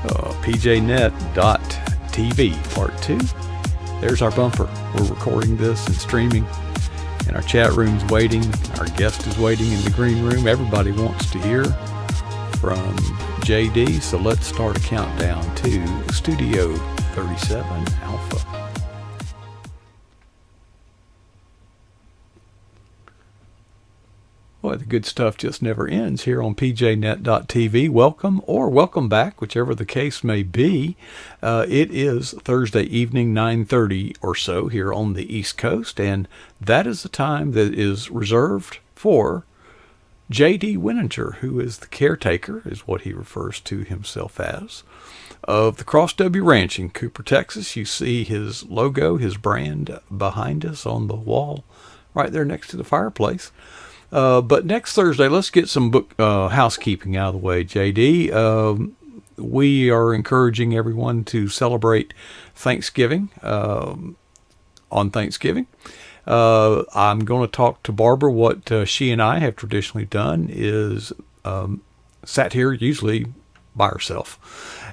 pjnet.tv Part 2. There's our bumper. We're recording this and streaming, and our chat room's waiting. Our guest is waiting in the green room. Everybody wants to hear from JD, so let's start a countdown to Studio 37 Alpha. Well, the good stuff just never ends here on pjnet.tv. Welcome or welcome back, whichever the case may be. It is Thursday evening, 9:30 or so here on the East Coast, and that is the time that is reserved for J.D. Wininger, who is the caretaker, is what he refers to himself as, of the Cross W Ranch in Cooper, Texas. You see his logo, his brand behind us on the wall right there next to the fireplace. But next Thursday, let's get some book housekeeping out of the way, JD. We are encouraging everyone to celebrate Thanksgiving on Thanksgiving. I'm going to talk to Barbara. What she and I have traditionally done is sat here usually by herself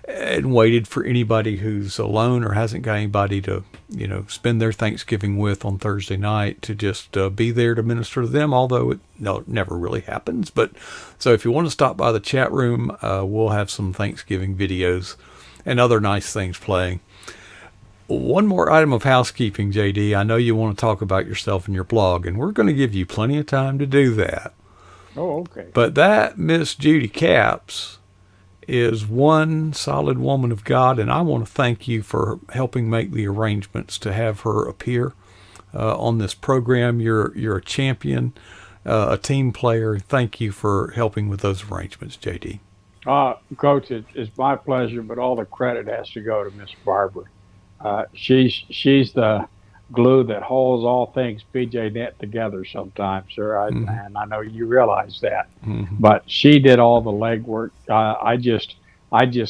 and waited for anybody who's alone or hasn't got anybody to, spend their Thanksgiving with on Thursday night to just be there to minister to them, although it never really happens. But so if you want to stop by the chat room, we'll have some Thanksgiving videos and other nice things playing. One more item of housekeeping, JD. I know you want to talk about yourself and your blog, and we're going to give you plenty of time to do that. Oh, okay. But that Miss Judy Capps is one solid woman of God, and I want to thank you for helping make the arrangements to have her appear on this program. You're a champion, a team player. Thank you for helping with those arrangements, JD. Coach, it's my pleasure, but all the credit has to go to Miss Barbara. She's the glue that holds all things PJNet together sometimes, sir. And I know you realize that. Mm-hmm. But she did all the legwork. I just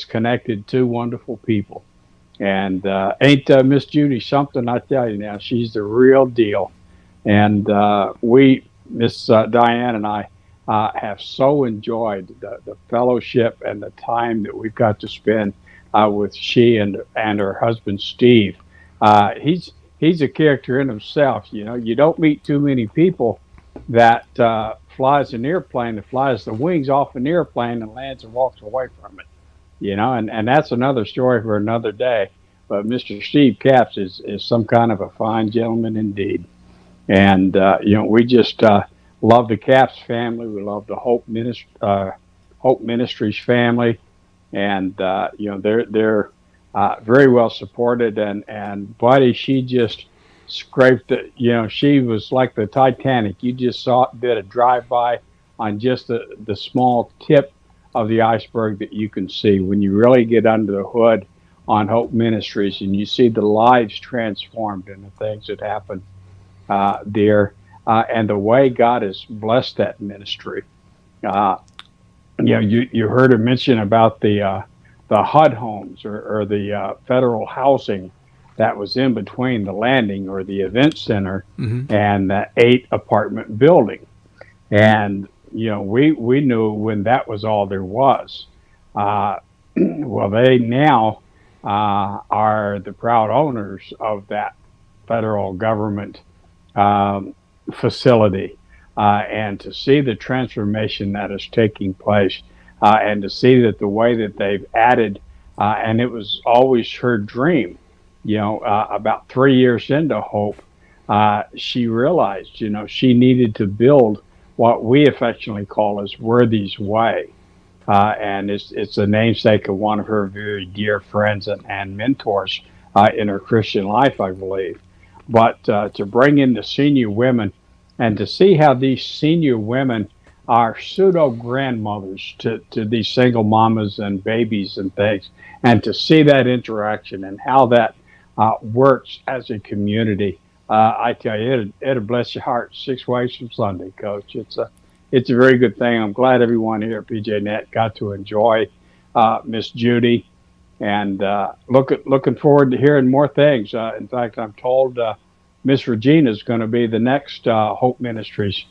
connected two wonderful people. And ain't Miss Judy something? I tell you now, she's the real deal. And Miss Diane and I have so enjoyed the fellowship and the time that we've got to spend with she and her husband Steve. He's a character in himself. You don't meet too many people that flies an airplane, that flies the wings off an airplane and lands and walks away from it. And that's another story for another day. But Mr. Steve Capps is some kind of a fine gentleman indeed. And we just love the Capps family. We love the Hope Ministries family, and they're very well supported, and buddy, she just scraped it. She was like the Titanic. You just did a drive-by on just the small tip of the iceberg that you can see when you really get under the hood on Hope Ministries, and you see the lives transformed and the things that happen there, and the way God has blessed that ministry. You heard her mention about the HUD homes or the federal housing that was in between the landing or the event center and the 8-apartment building. And, we knew when that was all there was. Well, they now are the proud owners of that federal government facility. And to see the transformation that is taking place, and to see that the way that they've added, and it was always her dream, about 3 years into Hope, she realized, she needed to build what we affectionately call as Worthy's Way. And it's the namesake of one of her very dear friends and mentors in her Christian life, I believe. But to bring in the senior women and to see how these senior women are pseudo grandmothers to these single mamas and babies and things, and to see that interaction and how that works as a community, I tell you, it'll bless your heart 6 ways from Sunday, Coach. It's a very good thing. I'm glad everyone here at PJNet got to enjoy Miss Judy, and looking forward to hearing more things. In fact, I'm told Miss Regina is going to be the next Hope Ministries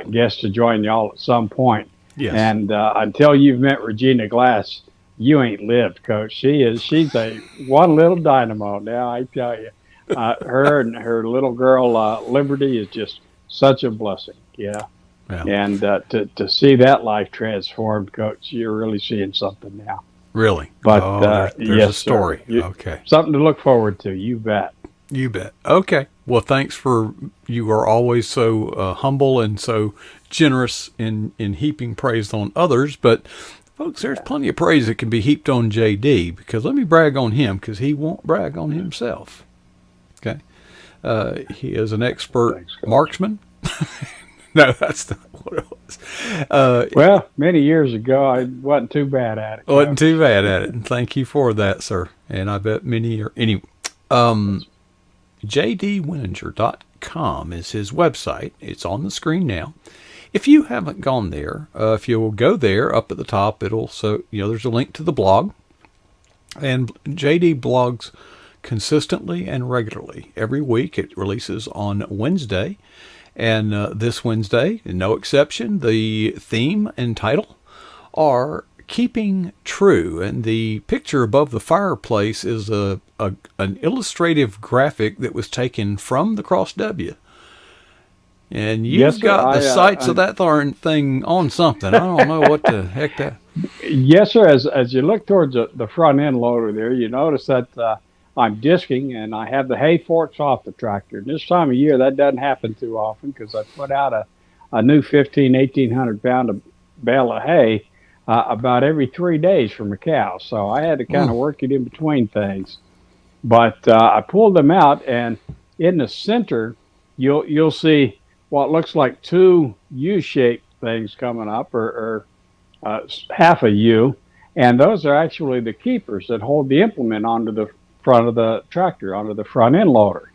guest to join y'all at some point. Yes. And until you've met Regina Glass, you ain't lived, Coach. She's a one little dynamo. Now I tell you, her and her little girl Liberty is just such a blessing. Yeah, Yeah. and to see that life transformed, Coach, you're really seeing something now. Really? But Oh, there's a yes, sir. story. Okay. Something to look forward to. You bet. You bet. Okay. Well, thanks for, you are always so humble and so generous in heaping praise on others. But folks, there's plenty of praise that can be heaped on JD, because let me brag on him, because he won't brag on himself. Okay. He is an expert Thanks, Coach. marksman. No, that's not what it was. Well, many years ago, I wasn't too bad at it. Wasn't too bad at it. And thank you for that, sir. And I bet many are. Anyway, jdwininger.com is his website. It's on the screen now. If you haven't gone there, if you will go there, up at the top, it'll, so, there's a link to the blog. And JD blogs consistently and regularly. Every week it releases on Wednesday. And this Wednesday, no exception, the theme and title are Keeping True. And the picture above the fireplace is an illustrative graphic that was taken from the Cross W. And you've Yes, sir. got the sights of that darn thing on something. I don't know what the heck that. Yes, sir. As you look towards the front end loader there, you notice that I'm disking and I have the hay forks off the tractor. And this time of year, that doesn't happen too often, because I put out a new 1,800 pound bale of hay about every 3 days from a cow. So I had to kind of work it in between things. But I pulled them out, and in the center, you'll see what looks like two U-shaped things coming up, or half a U. And those are actually the keepers that hold the implement onto the front of the tractor, onto the front end loader.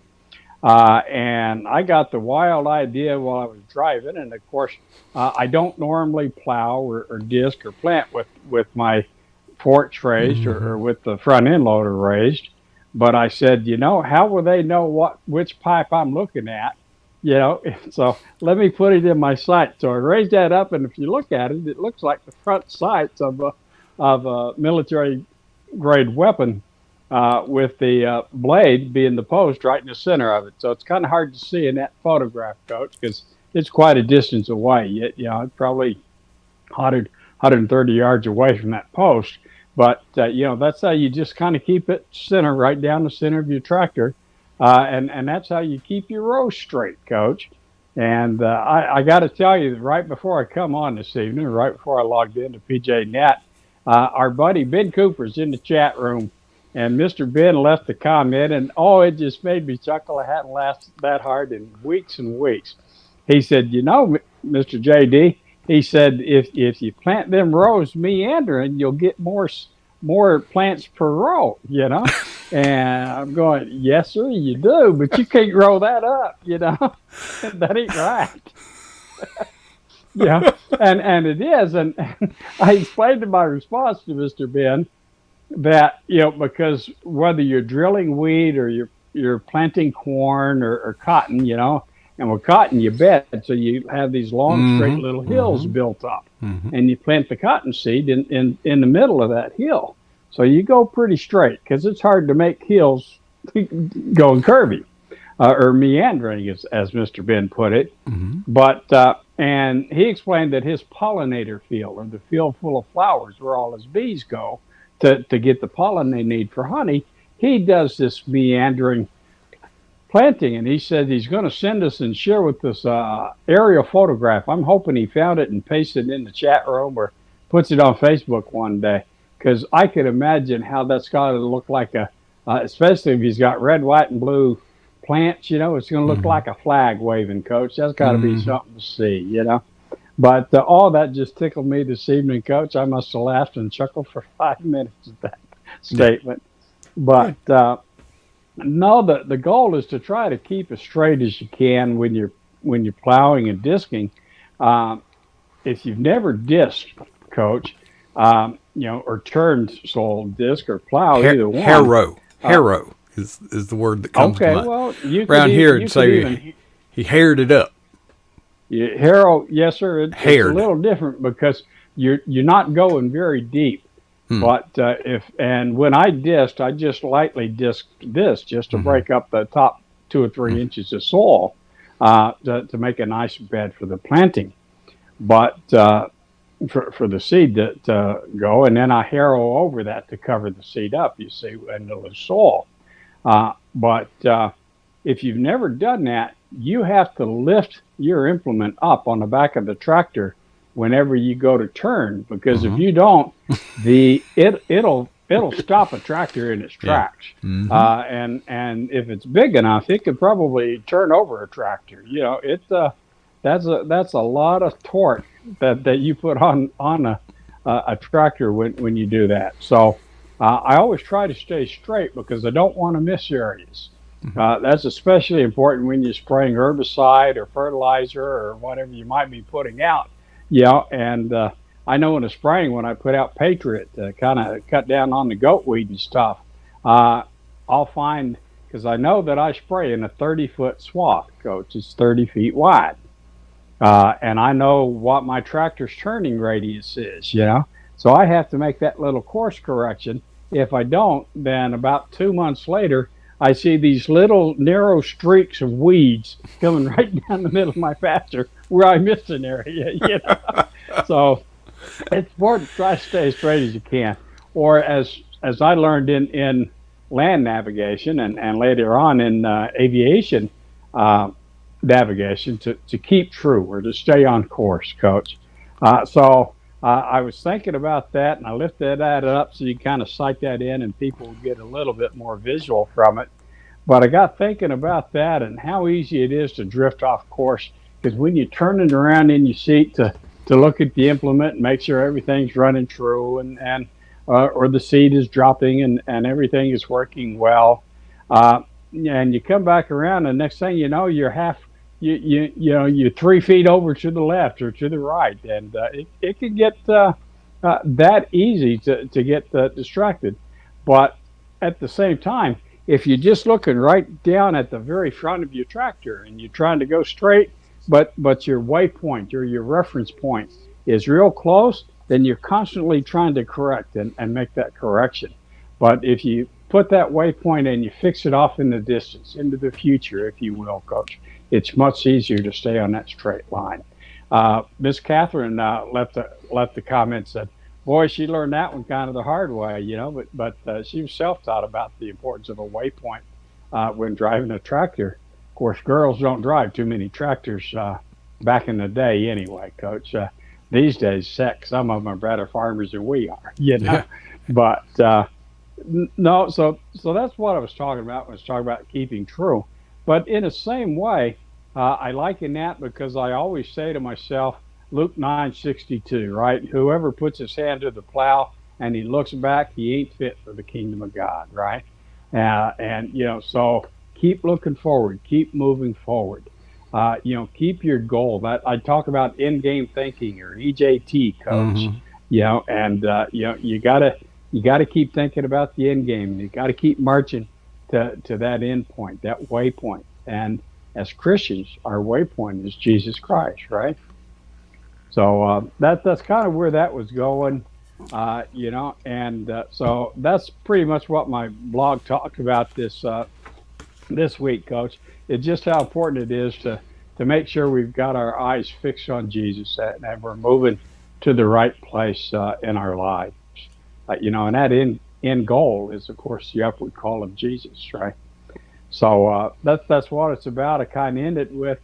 And I got the wild idea while I was driving. And of course, I don't normally plow or disc or plant with my forks raised, or with the front end loader raised. But I said, how will they know which pipe I'm looking at? So let me put it in my sight. So I raised that up, and if you look at it, it looks like the front sights of a military grade weapon, with the blade being the post right in the center of it. So it's kind of hard to see in that photograph, Coach, because it's quite a distance away. It's probably 130 yards away from that post. But, that's how you just kind of keep it center, right down the center of your tractor. And that's how you keep your row straight, Coach. And I got to tell you, right before I come on this evening, right before I logged into PJNet, our buddy Ben Cooper's in the chat room. And Mr. Ben left a comment, and it just made me chuckle. I hadn't laughed that hard in weeks and weeks. He said, Mr. JD, he said, if you plant them rows meandering, you'll get more plants per row, And I'm going, yes, sir, you do, but you can't roll that up, That ain't right. And it is. And I explained in my response to Mr. Ben that, because whether you're drilling wheat or you're planting corn or cotton, and with cotton you bed, so you have these long straight little hills built up, and you plant the cotton seed in the middle of that hill. So you go pretty straight, because it's hard to make hills going curvy, or meandering, as Mr. Ben put it. But and he explained that his pollinator field, or the field full of flowers where all his bees go to get the pollen they need for honey, he does this meandering planting. And he said he's going to send us and share with us aerial photograph. I'm hoping he found it and pasted it in the chat room, or puts it on Facebook one day, because I could imagine how that's got to look like especially if he's got red, white, and blue plants, it's going to look like a flag waving, Coach. That's got to be something to see, But all that just tickled me this evening, Coach. I must have laughed and chuckled for 5 minutes at that statement. But no, the goal is to try to keep as straight as you can when you're plowing and disking. If you've never disked, Coach, or turned soil disc or plow, either one. Harrow is the word that comes to mind. Well, you around could here and say he haired it up. Harrow, yes, sir. It's a little different, because you're not going very deep. But when I disked, I just lightly disked this just to Mm-hmm. break up the top 2 or 3 inches of soil to make a nice bed for the planting. But for the seed to go, and then I harrow over that to cover the seed up, you see, into the soil. But if you've never done that, you have to lift your implement up on the back of the tractor whenever you go to turn, because if Mm-hmm. you don't, it'll stop a tractor in its Yeah. tracks. Mm-hmm. And if it's big enough, it could probably turn over a tractor. That's a lot of torque that you put on a tractor when you do that. So I always try to stay straight because I don't want to miss areas. That's especially important when you're spraying herbicide or fertilizer or whatever you might be putting out. And I know in the spring when I put out Patriot to kind of cut down on the goat weed and stuff, uh, I'll find, because I know that I spray in a 30-foot swath, coach. It's 30 feet wide. And I know what my tractor's turning radius is. So I have to make that little course correction. If I don't, then about 2 months later, I see these little narrow streaks of weeds coming right down the middle of my pasture where I missed an area. So it's important to try to stay as straight as you can. Or as I learned in land navigation and later on in aviation, uh, navigation to keep true or to stay on course, coach. So I was thinking about that, and I lifted that up so you kind of sight that in, and people would get a little bit more visual from it. But I got thinking about that and how easy it is to drift off course, because when you're turning around in your seat to look at the implement and make sure everything's running true and or the seed is dropping and everything is working well. Uh, and you come back around, and next thing you know, you're 3 feet over to the left or to the right, and it can get that easy to get distracted. But at the same time, if you're just looking right down at the very front of your tractor and you're trying to go straight, but your waypoint or your reference point is real close, then you're constantly trying to correct and make that correction. But if you put that waypoint and you fix it off in the distance, into the future, if you will, coach, it's much easier to stay on that straight line. Miss Catherine left the comment, said, "Boy, she learned that one kind of the hard way, but she was self-taught about the importance of a waypoint when driving a tractor. Of course, girls don't drive too many tractors back in the day, anyway, Coach. These days, heck, some of them are better farmers than we are. Yeah. But no, so that's what I was talking about when I was talking about keeping true. But in the same way, I liken that because I always say to myself, Luke 9:62, right? Whoever puts his hand to the plow and he looks back, he ain't fit for the kingdom of God, right? So keep looking forward, keep moving forward. Keep your goal. That I talk about in-game thinking or EJT, coach. Mm-hmm. You gotta keep thinking about the end game. You gotta keep marching to that end point, that waypoint. And as Christians, our waypoint is Jesus Christ, right? So that's kind of where that was going, and so that's pretty much what my blog talked about this week, Coach. It's just how important it is to make sure we've got our eyes fixed on Jesus and we're moving to the right place in our lives. And that end goal is, of course, the upward call of Jesus, right? So that's what it's about. I kind of ended with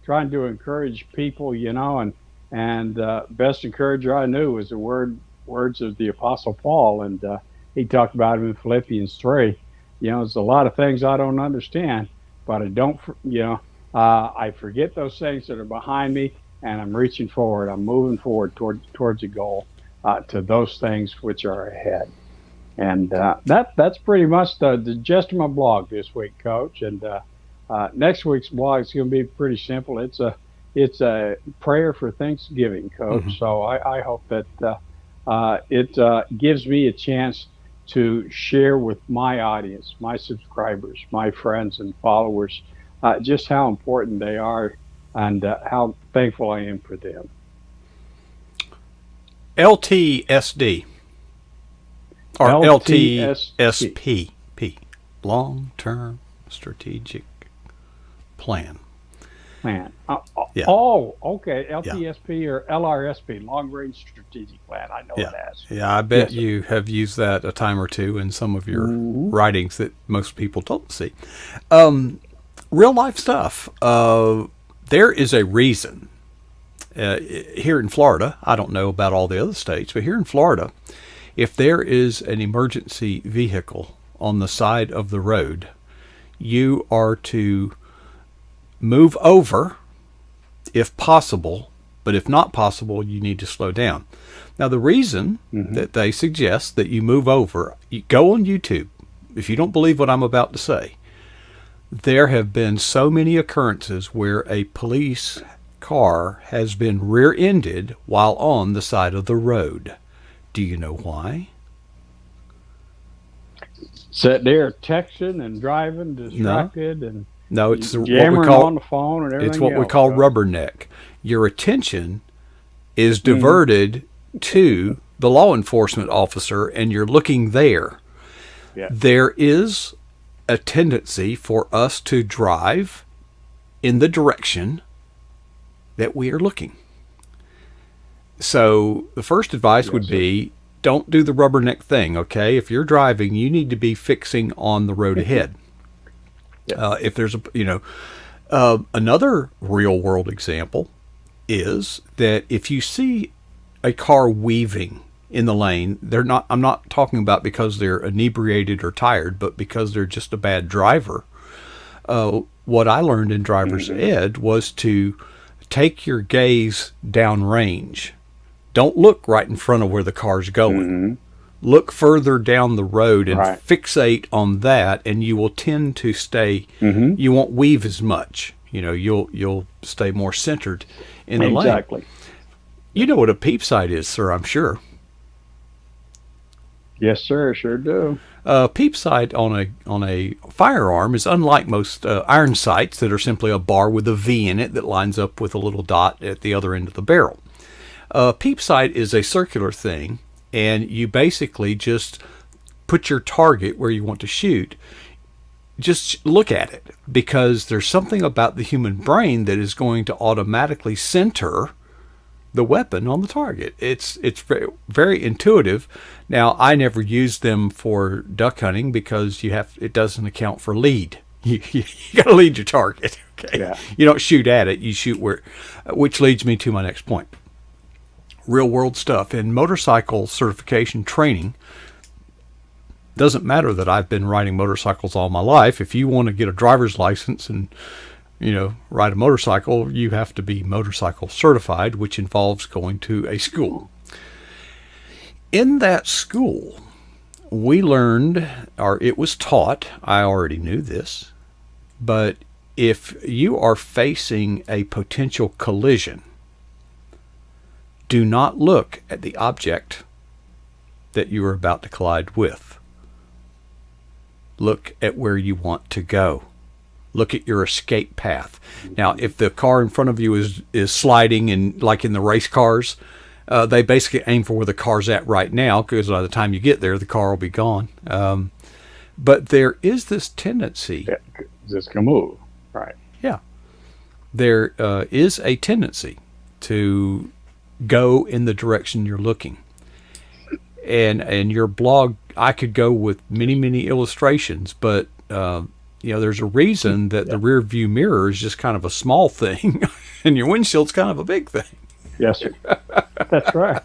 trying to encourage people, and best encourager I knew was the words of the Apostle Paul, and he talked about it in Philippians 3. There's a lot of things I don't understand, but I don't, I forget those things that are behind me, and I'm reaching forward. I'm moving forward towards a goal, to those things which are ahead. And that's pretty much the gist of my blog this week, Coach. And next week's blog is going to be pretty simple. It's a prayer for Thanksgiving, Coach. Mm-hmm. So I hope that it gives me a chance to share with my audience, my subscribers, my friends and followers, just how important they are and how thankful I am for them. LTSD. or LTSP. LTSP, long-term strategic plan. Plan. Yeah. Oh, okay. Yeah. LTSP or LRSP, Long Range Strategic Plan. I know Yeah. it as. Yeah, I bet Yes, sir. you have used that a time or two in some of your Hmm. writings that most people don't see. Real life stuff. There is a reason here in Florida. I don't know about all the other states, but here in Florida, if there is an emergency vehicle on the side of the road, you are to move over if possible, but if not possible, you need to slow down. Now, the reason Hmm. that they suggest that you move over, you go on YouTube. If you don't believe what I'm about to say, there have been so many occurrences where a police car has been rear ended while on the side of the road. Do you know why? Sitting there texting and driving, No. distracted, and No, it's what we jammering call on the phone and it's everything what we else, call Coach. rubberneck. Your attention is Hmm. diverted to the law enforcement officer and you're looking there. Yeah. There is a tendency for us to drive in the direction that we are looking. So the first advice Yes, would sir. be don't do the rubberneck thing, okay? If you're driving, you need to be fixing on the road ahead. Yeah. If there's another real world example is that if you see a car weaving in the lane, they're not. I'm not talking about because they're inebriated or tired, but because they're just a bad driver. What I learned in driver's Hmm. ed was to take your gaze downrange. Don't look right in front of where the car's going. Hmm. Look further down the road and Right. fixate on that, and you will tend to stay. Hmm. You won't weave as much. You'll stay more centered in the lane. Exactly. You know what a peep sight is, sir, I'm sure. Yes, sir. Sure do. A peep sight on a firearm is unlike most iron sights that are simply a bar with a V in it that lines up with a little dot at the other end of the barrel. A peep sight is a circular thing, and you basically just put your target where you want to shoot. Just look at it because there's something about the human brain that is going to automatically center the weapon on the target. It's very, very intuitive. Now, I never use them for duck hunting because it doesn't account for lead. You got to lead your target. Okay, Yeah. you don't shoot at it. You shoot where, which leads me to my next point. Real world stuff in motorcycle certification training. Doesn't matter that I've been riding motorcycles all my life. If you want to get a driver's license and ride a motorcycle, you have to be motorcycle certified, which involves going to a school. In that school, we learned, or it was taught, I already knew this, but if you are facing a potential collision, do not look at the object that you are about to collide with. Look at where you want to go. Look at your escape path. Now, if the car in front of you is sliding, and like in the race cars, they basically aim for where the car's at right now, because by the time you get there, the car will be gone. But there is this tendency. Yeah. This can move. Right. Yeah. There is a tendency to go in the direction you're looking. And your blog, I could go with many illustrations, but there's a reason that the rear view mirror is just kind of a small thing, and your windshield's kind of a big thing. Yes, sir. That's right.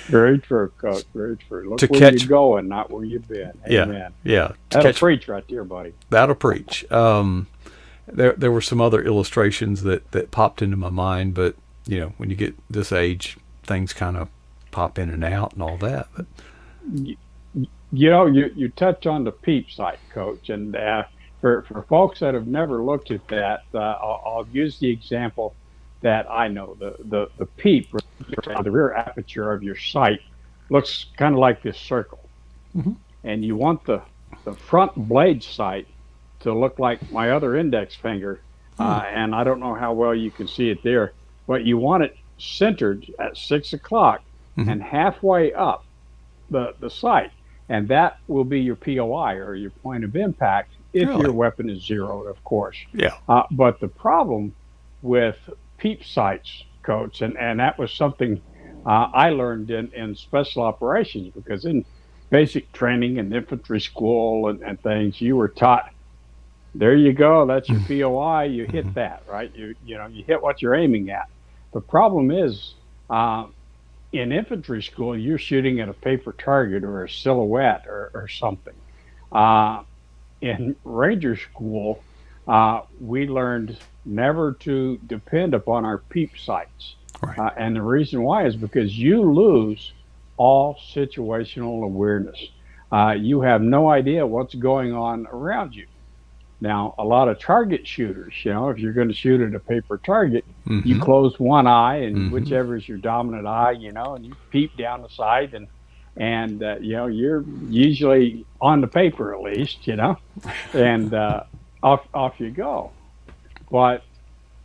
Very true, Coach. Very true. Look To where catch- you're going, not where you've been. Amen. Yeah. That'll preach right there, buddy. That'll preach. There were some other illustrations that popped into my mind, but when you get this age, things kind of pop in and out and all that. But You touch on the peep sight, Coach, and for folks that have never looked at that, I'll use the example that I know. The peep, the rear aperture of your sight, looks kind of like this circle, Mhm. and you want the front blade sight to look like my other index finger, and I don't know how well you can see it there, but you want it centered at 6 o'clock Mhm. and halfway up. the sight, and that will be your POI, or your point of impact, if your Really? weapon is zeroed, of course. Yeah. But the problem with peep sights, Coach, and that was something I learned in special operations, because in basic training and infantry school and things, you were taught, there you go, that's your POI, you hit Mhm. that, right? You hit what you're aiming at. The problem is, uh, in infantry school, you're shooting at a paper target or a silhouette, or something. Uh, in Ranger School, we learned never to depend upon our peep sights. Right. And the reason why is because you lose all situational awareness. You have no idea what's going on around you. Now, a lot of target shooters, if you're going to shoot at a paper target, you Mm-hmm. close one eye, and Mm-hmm. whichever is your dominant eye, and you peep down the sight, and you're usually on the paper, at least, and off you go. But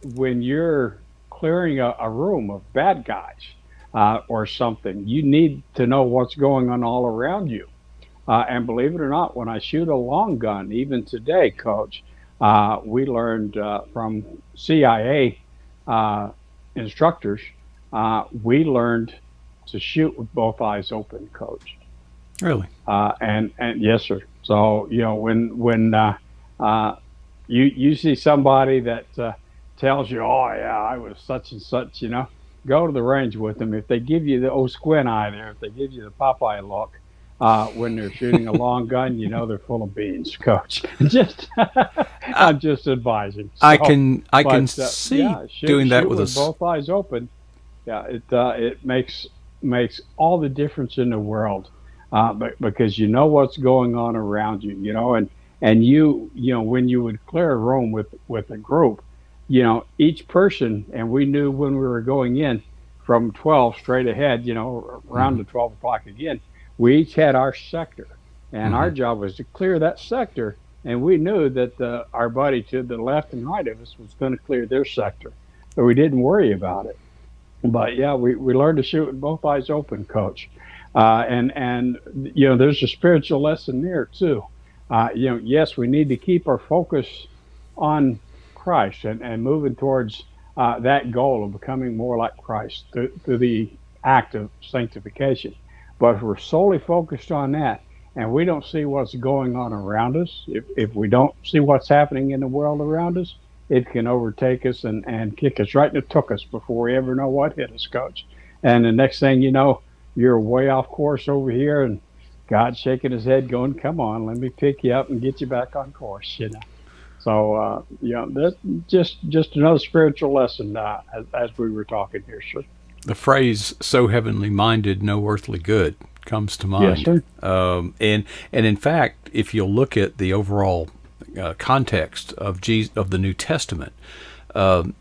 when you're clearing a room of bad guys, or something, you need to know what's going on all around you. And believe it or not, when I shoot a long gun, even today, Coach, we learned from CIA uh, instructors, we learned to shoot with both eyes open, Coach. Really? And yes, sir. So when uh, you see somebody that tells you, oh yeah, I was such and such, go to the range with them. If they give you the old squint eye there, if they give you the Popeye look, when they're shooting a long gun, they're full of beans, Coach. Just I, I'm just advising. I So, can I can but see yeah, doing that shoot with with us. both eyes open. Yeah, it makes all the difference in the world, but because you know what's going on around you, and when you would clear a room with a group, each person, and we knew when we were going in from 12 straight ahead, around Mm-hmm. to 12 o'clock again, we each had our sector, and Mm-hmm. our job was to clear that sector, and we knew that our buddy to the left and right of us was going to clear their sector, so we didn't worry about it. But yeah, we learned to shoot with both eyes open, Coach. And there's a spiritual lesson there too. Yes, we need to keep our focus on Christ, and moving towards that goal of becoming more like Christ through the act of sanctification. But if we're solely focused on that, and we don't see what's going on around us, if we don't see what's happening in the world around us, it can overtake us, and kick us right in the tuchus before we ever know what hit us, Coach. And the next thing you know, you're way off course over here, and God's shaking his head, going, "Come on, let me pick you up and get you back on course." So, that's just another spiritual lesson, as we were talking here, sir. The phrase "so heavenly minded, no earthly good" comes to Yes, mind. sir. And in fact, if you'll look at the overall context of the New Testament,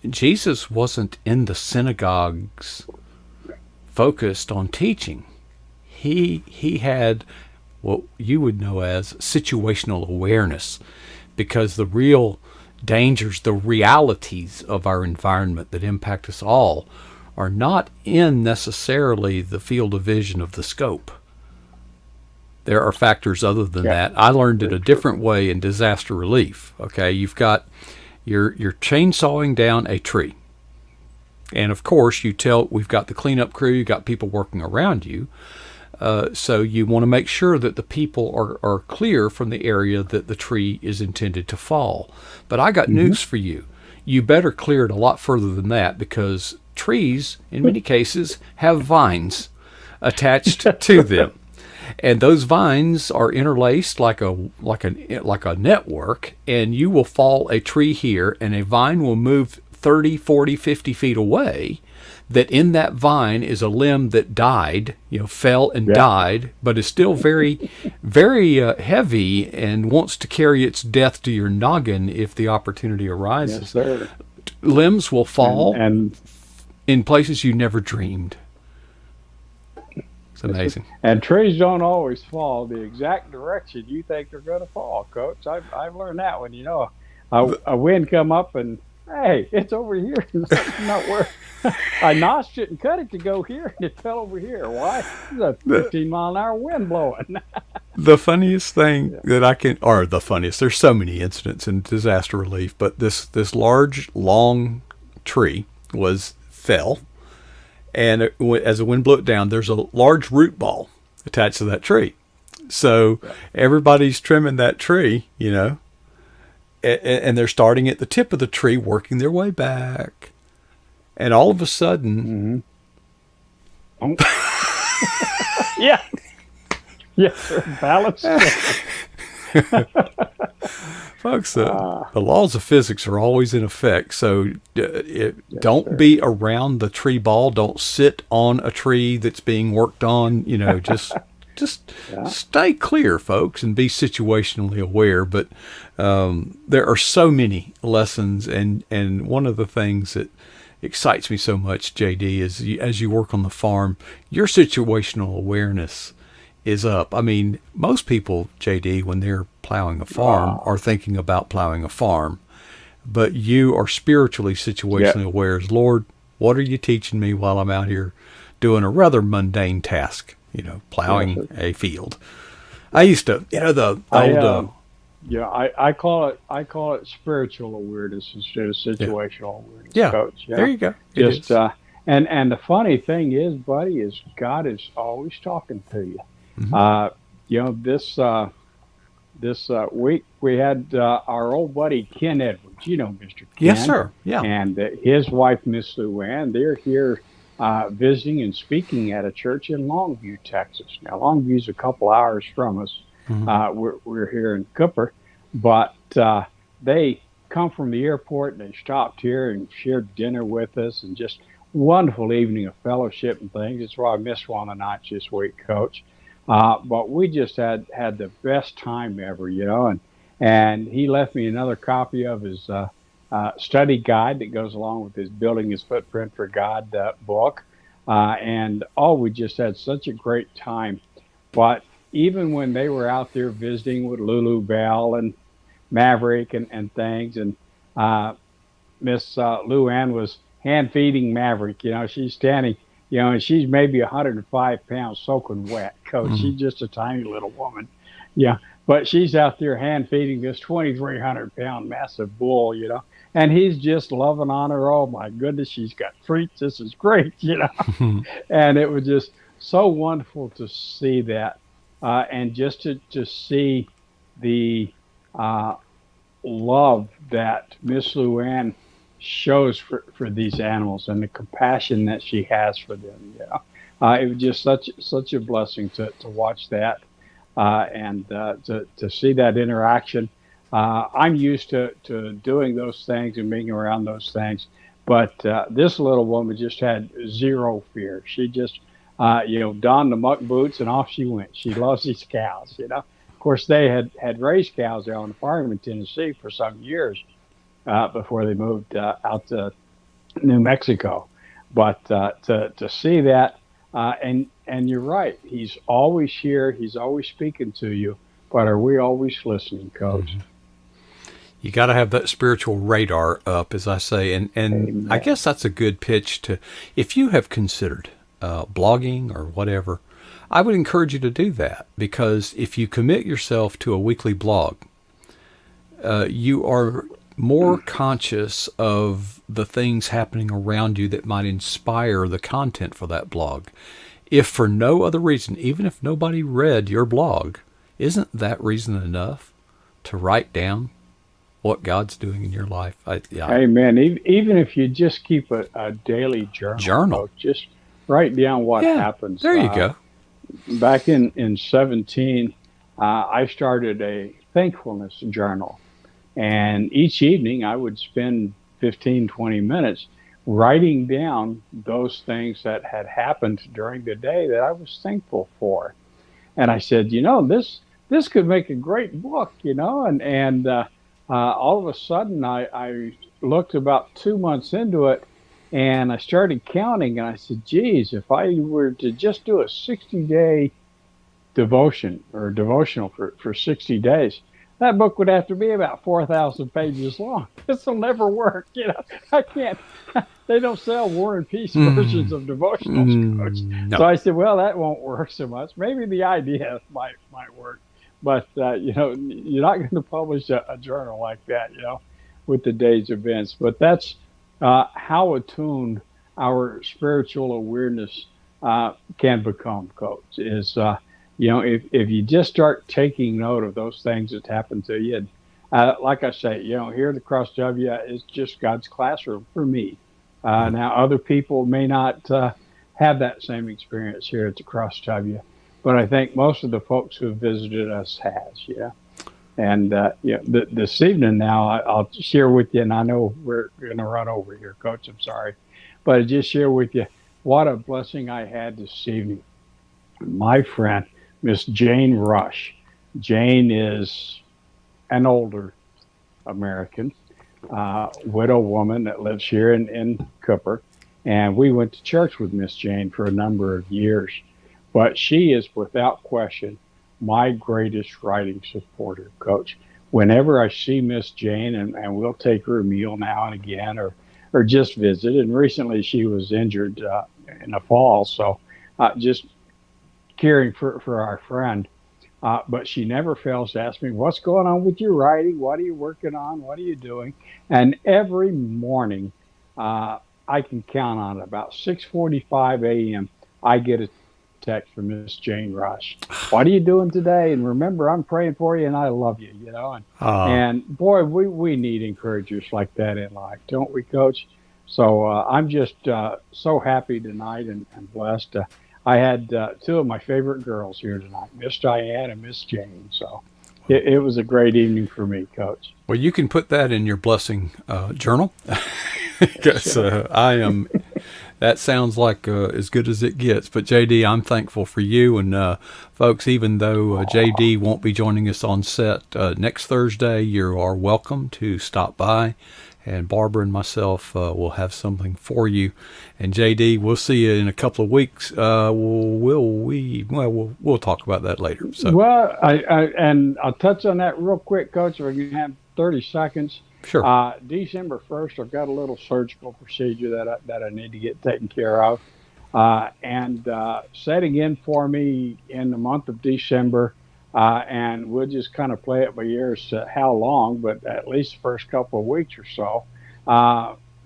Jesus wasn't in the synagogues focused on teaching. He had what you would know as situational awareness, because the real dangers, the realities of our environment that impact us all, are not in necessarily the field of vision of the scope. There are factors other than Yeah, that. I learned it very a true. different way in disaster relief. Okay, you've got you're chainsawing down a tree, and of course we've got the cleanup crew, you've got people working around you. So you want to make sure that the people are clear from the area that the tree is intended to fall. But I got Hmm. news for you. You better clear it a lot further than that, because trees, in many cases, have vines attached to them. And those vines are interlaced like a network, and you will fall a tree here, and a vine will move 30, 40, 50 feet away. That in that vine is a limb that died, fell and Yeah. died, but is still very, very heavy, and wants to carry its death to your noggin if the opportunity Yes, arises. sir. Limbs will And fall and in places you never dreamed. It's yes, sir. amazing. And trees don't always fall the exact direction you think they're going to fall, Coach. I've learned that when a wind come up, and Hey, it's over here. Not where I notched it and cut it to go here, and it fell over here. Why? There's a The 15-mile-an-hour wind blowing. the funniest thing Yeah. that I can, or the funniest, there's so many incidents in disaster relief, but this large, long tree fell, and as the wind blew it down, there's a large root ball attached to that tree. So Yeah. everybody's trimming that tree, and they're starting at the tip of the tree, working their way back. And all of a sudden, Mm-hmm. Oh. Yeah. Yes, sir. Balance. folks, Ah, the laws of physics are always in effect. So yes, don't sir. be around the tree ball. Don't sit on a tree that's being worked on. Just Yeah. stay clear, folks, and be situationally aware. But there are so many lessons, and one of the things that excites me so much, JD, is as you work on the farm, your situational awareness is up. I mean, most people, JD, when they're plowing a farm, Ah, are thinking about plowing a farm, but you are spiritually, yeah. situationally aware as, Lord, what are you teaching me while I'm out here doing a rather mundane task, Yes, plowing sir. a field? I used to, Yeah. the I old, Yeah, I call it spiritual awareness instead of yeah, situational awareness, yeah, coach. there you go. It Just is. and the funny thing is, buddy, is God is always talking to you. Mm-hmm. Uh, this week we had our old buddy Ken Edwards, Mr. Yes, Ken, sir. Yeah. and his wife Miss Luann. They're here visiting and speaking at a church in Longview, Texas. Now Longview's a couple hours from us. Mm-hmm. We're here in Cooper, but they come from the airport and they stopped here and shared dinner with us and just wonderful evening of fellowship and things. That's why I missed one of the nights this week, Coach. But we just had the best time ever, and he left me another copy of his study guide that goes along with his Building His Footprint for God book. And we just had such a great time. But even when they were out there visiting with Lulu Bell and Maverick and things, and uh, Miss Lou was hand feeding Maverick. She's standing, and she's maybe 105 pounds soaking wet, coach. Mm-hmm. She's just a tiny little woman. Yeah. But she's out there hand feeding this 2,300-pound massive bull, and he's just loving on her. Oh my goodness, she's got treats. This is great, and it was just so wonderful to see that, and just to see the uh, love that Miss Luann shows for these animals and the compassion that she has for them. It was just such a blessing to watch that and to see that interaction. I'm used to doing those things and being around those things, but this little woman just had zero fear. She just donned the muck boots and off she went. She loves these cows. Of course, they had raised cows there on the farm in Tennessee for some years before they moved out to New Mexico. But to see that, and you're right, he's always here. He's always speaking to you. But are we always listening, Coach? Mm-hmm. You got to have that spiritual radar up, as I say, and I Amen. guess that's a good pitch to, if you have considered blogging or whatever, I would encourage you to do that, because if you commit yourself to a weekly blog, you are more conscious of the things happening around you that might inspire the content for that blog. If for no other reason, even if nobody read your blog, isn't that reason enough to write down what God's doing in your life? Yeah, Amen. Even if you just keep a daily journal, journal. Coach, just write down what Yeah, happens. there you go. Back in 17, I started a thankfulness journal. And each evening I would spend 15, 20 minutes writing down those things that had happened during the day that I was thankful for. And I said, this could make a great book, and all of a sudden I looked about 2 months into it, and I started counting, and I said, geez, if I were to just do a 60-day devotion or devotional for 60 days, that book would have to be about 4,000 pages long. This will never work. I can't. They don't sell War and Peace versions of devotionals, Coach. So No. I said, well, that won't work so much. Maybe the idea might work, but you're not going to publish a journal like that, with the day's events. But that's how attuned our spiritual awareness can become, Coach. Is if you just start taking note of those things that happen to you, and like I say, here at the Cross W is just God's classroom for me. Now, other people may not have that same experience here at the Cross W, but I think most of the folks who have visited us has, yeah. And this evening now, I'll share with you, and I know we're going to run over here, Coach. I'm sorry, but I just share with you what a blessing I had this evening. My friend, Miss Jane Rush. Jane is an older American widow woman that lives here in Cooper, and we went to church with Miss Jane for a number of years. But she is without question my greatest writing supporter, Coach. Whenever I see Miss Jane, and we'll take her a meal now and again, or just visit. And recently she was injured in the fall, so just caring for our friend. But she never fails to ask me, what's going on with your writing? What are you working on? What are you doing? And every morning, I can count on it. About 6:45 a.m., I get a text from Miss Jane Rush. What are you doing today? And remember, I'm praying for you, and I love you, And boy, we need encouragers like that in life, don't we, Coach? So I'm just so happy tonight and blessed. I had two of my favorite girls here tonight, Miss Diane and Miss Jane. So it was a great evening for me, Coach. Well, you can put that in your blessing journal, because I am. That sounds like as good as it gets. But JD, I'm thankful for you, and folks. Even though JD won't be joining us on set next Thursday, you are welcome to stop by. And Barbara and myself will have something for you. And JD, we'll see you in a couple of weeks. Will we? Well, we'll talk about that later. So. Well, and I'll touch on that real quick, Coach. If we can have 30 seconds. Sure. December 1st, I've got a little surgical procedure that I need to get taken care of, and setting in for me in the month of December. And we'll just kind of play it by ear as to how long, but at least the first couple of weeks or so,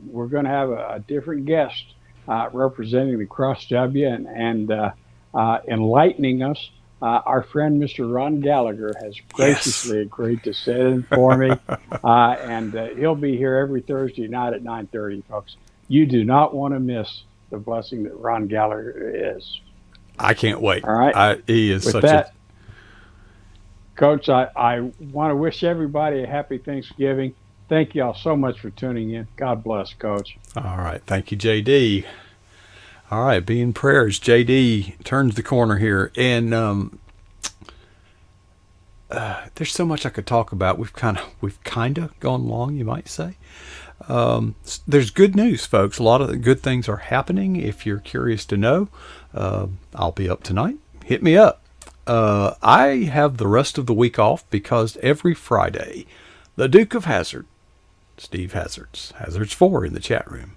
we're going to have a different guest representing the Cross W and enlightening us. Our friend, Mr. Ron Gallagher, has graciously agreed to sit in for me, and he'll be here every Thursday night at 9:30, folks. You do not want to miss the blessing that Ron Gallagher is. I can't wait. All right. He is With such that, a... Coach, I want to wish everybody a happy Thanksgiving. Thank you all so much for tuning in. God bless, Coach. All right. Thank you, JD. All right. Be in prayers. JD turns the corner here. And there's so much I could talk about. We've kind of gone long, you might say. There's good news, folks. A lot of the good things are happening. If you're curious to know, I'll be up tonight. Hit me up. I have the rest of the week off because every Friday, the Duke of Hazard, Steve Hazards 4 in the chat room,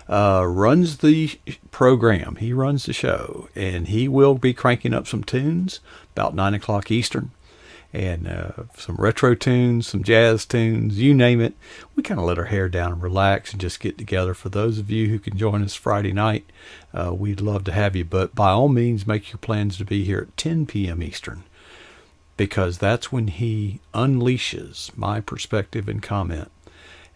runs the program. He runs the show, and he will be cranking up some tunes about 9 o'clock Eastern, and some retro tunes, some jazz tunes, you name it. We kind of let our hair down and relax and just get together. For those of you who can join us Friday night, we'd love to have you. But by all means, make your plans to be here at 10 p.m. Eastern, because that's when he unleashes my perspective and comment.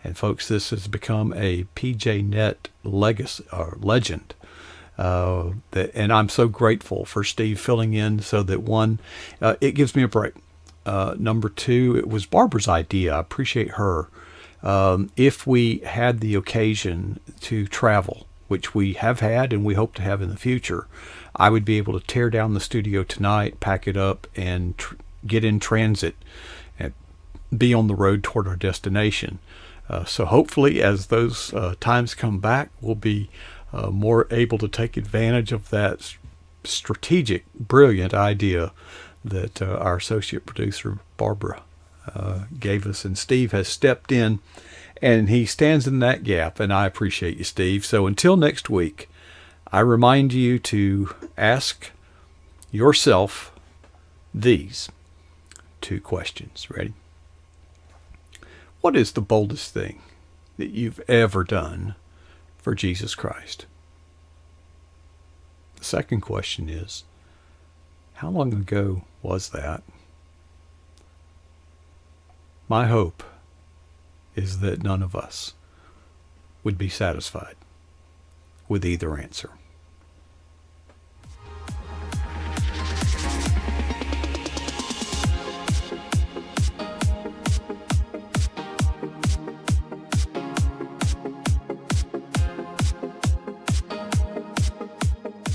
And folks, this has become a PJNet legacy or legend. And I'm so grateful for Steve filling in so that one, it gives me a break. Number two, it was Barbara's idea. I appreciate her. If we had the occasion to travel, which we have had and we hope to have in the future, I would be able to tear down the studio tonight, pack it up, and get in transit and be on the road toward our destination. So hopefully as those times come back, we'll be more able to take advantage of that strategic, brilliant idea that our associate producer, Barbara, gave us, and Steve has stepped in, and he stands in that gap, and I appreciate you, Steve. So until next week, I remind you to ask yourself these two questions. Ready? What is the boldest thing that you've ever done for Jesus Christ? The second question is, how long ago was that? My hope is that none of us would be satisfied with either answer.